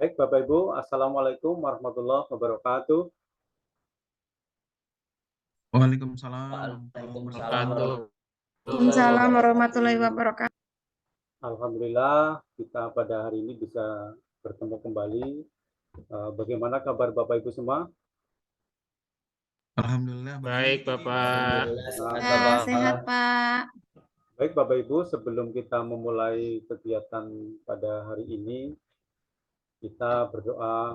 Baik, Bapak Ibu, Assalamualaikum warahmatullahi wabarakatuh. Waalaikumsalam warahmatullahi Waalaikumsalam wabarakatuh. warahmatullahi Waalaikumsalam wabarakatuh. warahmatullahi wabarakatuh. Alhamdulillah kita pada hari ini bisa bertemu kembali. Bagaimana kabar Bapak Ibu semua? Alhamdulillah Baik, Bapak. Alhamdulillah sehat Ya, Bapak. sehat Pak. Baik Bapak Ibu, sebelum kita memulai kegiatan pada hari ini, kita berdoa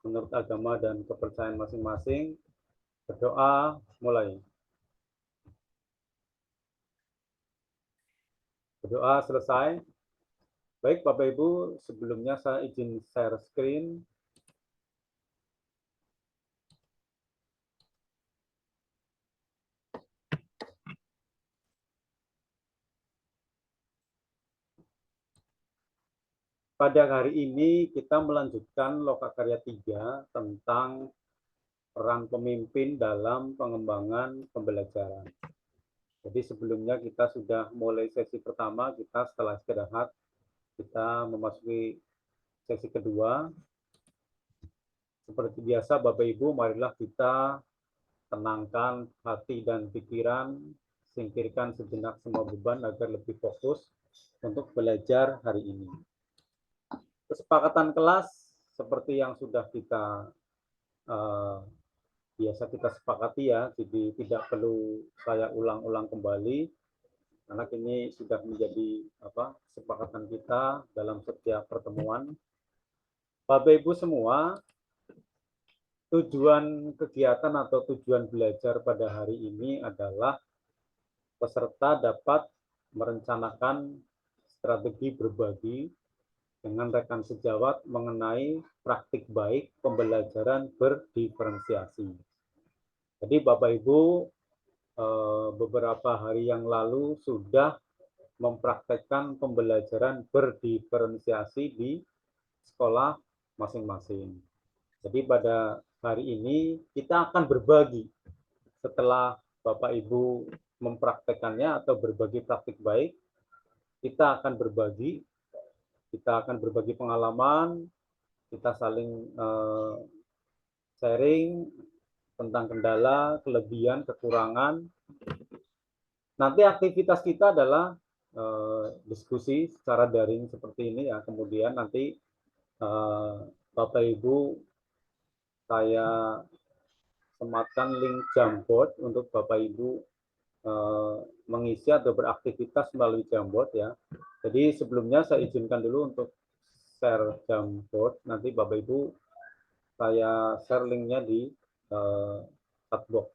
menurut agama dan kepercayaan masing-masing. Berdoa mulai. Berdoa selesai. Baik Bapak Ibu, sebelumnya saya izin share screen. Pada hari ini kita melanjutkan Lokakarya 3 tentang peran pemimpin dalam pengembangan pembelajaran. Jadi sebelumnya kita sudah mulai sesi pertama, kita setelah istirahat, kita memasuki sesi kedua. Seperti biasa Bapak Ibu, marilah kita tenangkan hati dan pikiran, singkirkan sejenak semua beban agar lebih fokus untuk belajar hari ini. Kesepakatan kelas seperti yang sudah kita biasa kita sepakati ya, jadi tidak perlu saya ulang-ulang kembali, karena ini sudah menjadi kesepakatan kita dalam setiap pertemuan. Bapak Ibu semua, tujuan kegiatan atau tujuan belajar pada hari ini adalah peserta dapat merencanakan strategi berbagi dengan rekan sejawat mengenai praktik baik pembelajaran berdiferensiasi. Jadi Bapak Ibu beberapa hari yang lalu sudah mempraktekkan pembelajaran berdiferensiasi di sekolah masing-masing. Jadi pada hari ini kita akan berbagi setelah Bapak Ibu mempraktekannya atau berbagi praktik baik, kita akan berbagi pengalaman, kita saling sharing tentang kendala, kelebihan, kekurangan. Nanti aktivitas kita adalah diskusi secara daring seperti ini ya. Kemudian nanti Bapak Ibu saya sematkan link Jamboard untuk Bapak Ibu mengisi atau beraktivitas melalui Jamboard ya. Jadi sebelumnya saya izinkan dulu untuk share Jamboard. Nanti Bapak Ibu saya share linknya di chatbox.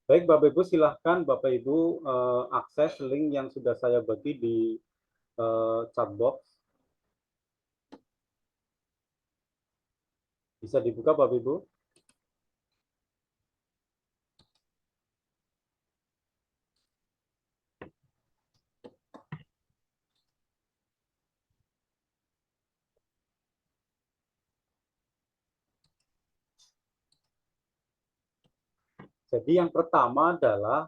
Baik Bapak Ibu, silahkan Bapak Ibu akses link yang sudah saya bagi di chatbox. Bisa dibuka Bapak Ibu. Jadi yang pertama adalah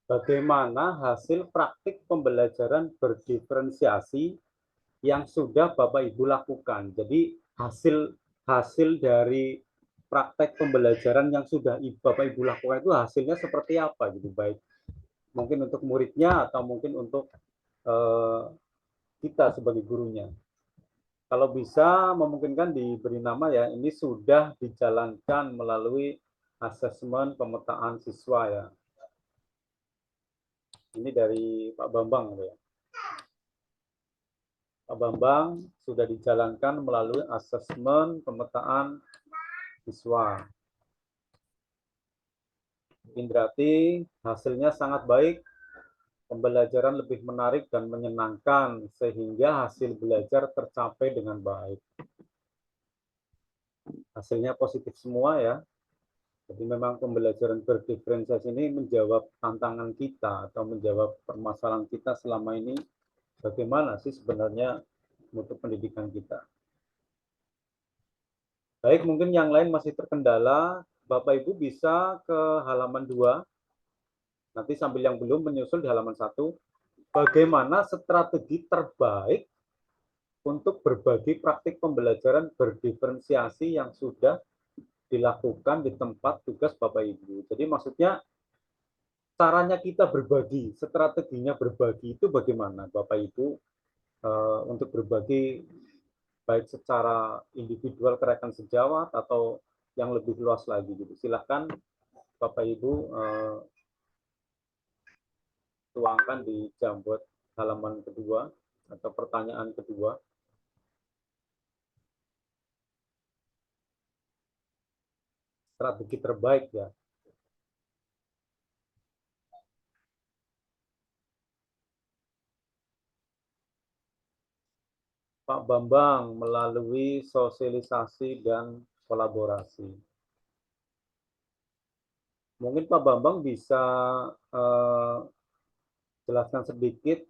bagaimana hasil praktik pembelajaran berdiferensiasi yang sudah Bapak Ibu lakukan. Jadi hasil dari praktek pembelajaran yang sudah Bapak Ibu lakukan itu hasilnya seperti apa gitu, baik mungkin untuk muridnya atau mungkin untuk kita sebagai gurunya. Kalau bisa memungkinkan diberi nama ya, ini sudah dijalankan melalui asesmen pemetaan siswa ya. Ini dari Pak Bambang ya. Pak Bambang sudah dijalankan melalui asesmen pemetaan siswa. Ini berarti hasilnya sangat baik pembelajaran lebih menarik dan menyenangkan sehingga hasil belajar tercapai dengan baik. Hasilnya positif semua ya. Jadi memang pembelajaran berdiferensiasi ini menjawab tantangan kita atau menjawab permasalahan kita selama ini, bagaimana sih sebenarnya mutu pendidikan kita. Baik, mungkin yang lain masih terkendala, Bapak Ibu bisa ke halaman 2. Nanti sambil yang belum menyusul di halaman 1. Bagaimana strategi terbaik untuk berbagi praktik pembelajaran berdiferensiasi yang sudah dilakukan di tempat tugas Bapak Ibu. Jadi maksudnya caranya kita berbagi, strateginya berbagi itu bagaimana Bapak Ibu untuk berbagi baik secara individual ke rekan sejawat atau yang lebih luas lagi gitu. Silahkan Bapak Ibu tuangkan di Jamboard halaman kedua atau pertanyaan kedua. Strategi terbaik ya. Pak Bambang melalui sosialisasi dan kolaborasi. Mungkin Pak Bambang bisa jelaskan sedikit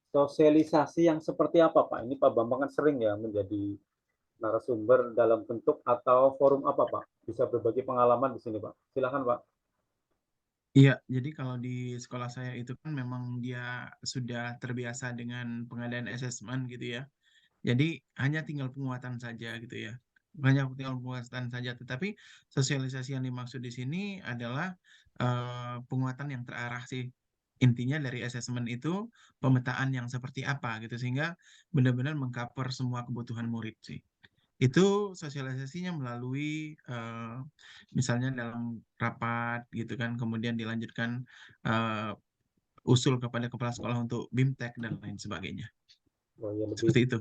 sosialisasi yang seperti apa Pak? Ini Pak Bambang kan sering ya menjadi narasumber dalam bentuk atau forum apa Pak? Bisa berbagi pengalaman di sini Pak. Silakan Pak. Iya, jadi kalau di sekolah saya itu kan memang dia sudah terbiasa dengan pengadaan asesmen gitu ya. Jadi hanya tinggal penguatan saja gitu ya. Hanya tinggal penguatan saja. Tetapi sosialisasi yang dimaksud di sini adalah penguatan yang terarah sih. Intinya dari asesmen itu pemetaan yang seperti apa gitu sehingga benar-benar mengcover semua kebutuhan murid sih. Itu sosialisasinya melalui misalnya dalam rapat gitu kan, kemudian dilanjutkan usul kepada kepala sekolah untuk BIMTEK dan lain sebagainya. Oh, ya, lebih. Seperti itu,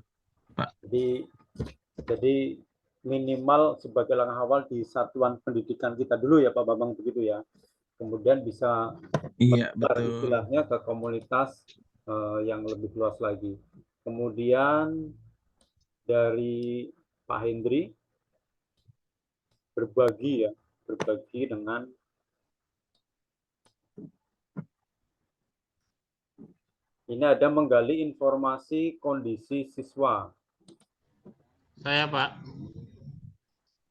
Pak. Jadi minimal sebagai langkah awal di satuan pendidikan kita dulu ya Pak Bambang begitu ya. Kemudian bisa Iya, menyebar betul. istilahnya ke komunitas yang lebih luas lagi. Kemudian dari Pak Hendri berbagi dengan ini ada menggali informasi kondisi siswa. Saya Pak.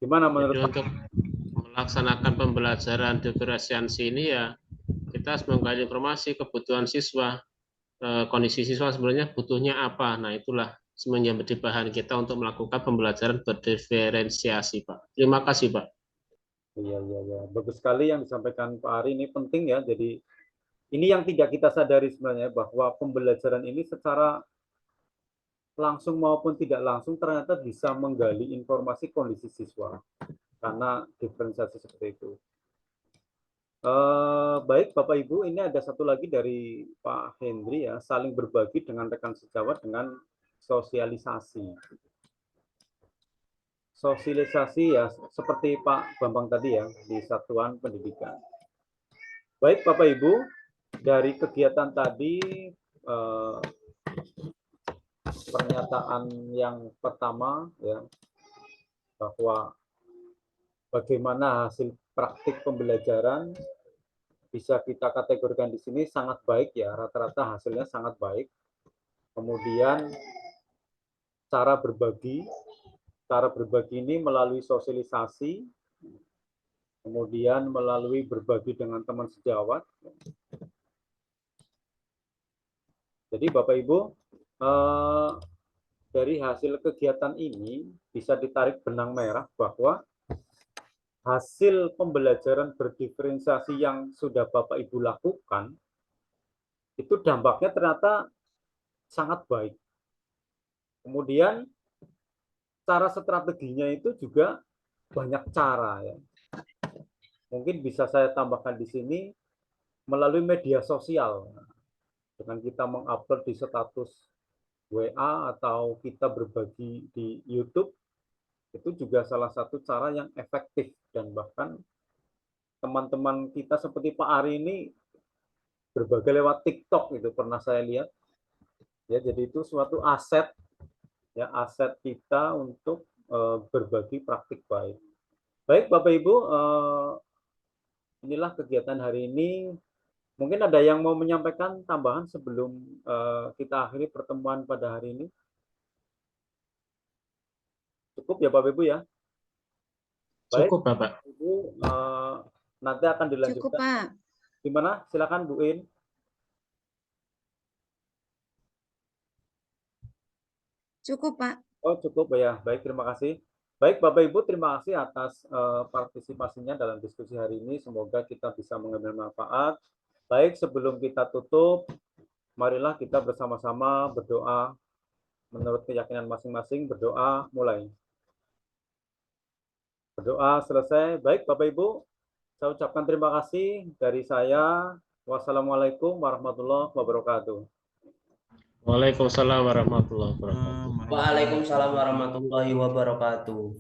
Gimana menurut Jadi Pak? untuk melaksanakan pembelajaran diferensiasi ini ya kita harus menggali informasi kebutuhan siswa, kondisi siswa sebenarnya butuhnya apa. Nah itulah menjadi bahan kita untuk melakukan pembelajaran berdiferensiasi Pak. Terima kasih Pak. Iya. Bagus sekali yang disampaikan Pak Ari, ini penting ya. Jadi ini yang tidak kita sadari sebenarnya bahwa pembelajaran ini secara langsung maupun tidak langsung ternyata bisa menggali informasi kondisi siswa karena diferensiasi seperti itu. Baik Bapak Ibu, ini ada satu lagi dari Pak Hendri ya, saling berbagi dengan rekan sejawat dengan sosialisasi. Sosialisasi ya seperti Pak Bambang tadi ya di satuan pendidikan. Baik Bapak Ibu, dari kegiatan tadi pernyataan yang pertama ya bahwa bagaimana hasil praktik pembelajaran bisa kita kategorikan di sini sangat baik ya, rata-rata hasilnya sangat baik. Kemudian cara berbagi ini melalui sosialisasi, kemudian melalui berbagi dengan teman sejawat. Jadi Bapak Ibu, dari hasil kegiatan ini bisa ditarik benang merah bahwa hasil pembelajaran berdiferensiasi yang sudah Bapak Ibu lakukan itu dampaknya ternyata sangat baik. Kemudian cara strateginya itu juga banyak cara ya. Mungkin bisa saya tambahkan di sini melalui media sosial. Dengan kita mengupload di status WA atau kita berbagi di YouTube, itu juga salah satu cara yang efektif dan bahkan teman-teman kita seperti Pak Ari ini berbagai lewat TikTok itu pernah saya lihat. Ya, jadi itu suatu aset, ya, aset kita untuk berbagi praktik baik. Baik, Bapak Ibu, inilah kegiatan hari ini. Mungkin ada yang mau menyampaikan tambahan sebelum kita akhiri pertemuan pada hari ini? Cukup ya, Bapak Ibu ya? Baik, Cukup, Bapak. Ibu, nanti akan Cukup, dilanjutkan. Pak. Gimana? Silakan Bu In. Cukup, Pak. Oh, cukup ya. Baik, terima kasih. Baik, Bapak Ibu, terima kasih atas partisipasinya dalam diskusi hari ini. Semoga kita bisa mengambil manfaat. Baik, sebelum kita tutup, marilah kita bersama-sama berdoa menurut keyakinan masing-masing. Berdoa mulai. Berdoa selesai. Baik, Bapak Ibu, saya ucapkan terima kasih dari saya. Wassalamualaikum warahmatullahi wabarakatuh. Waalaikumsalam warahmatullahi wabarakatuh. Waalaikumsalam warahmatullahi wabarakatuh.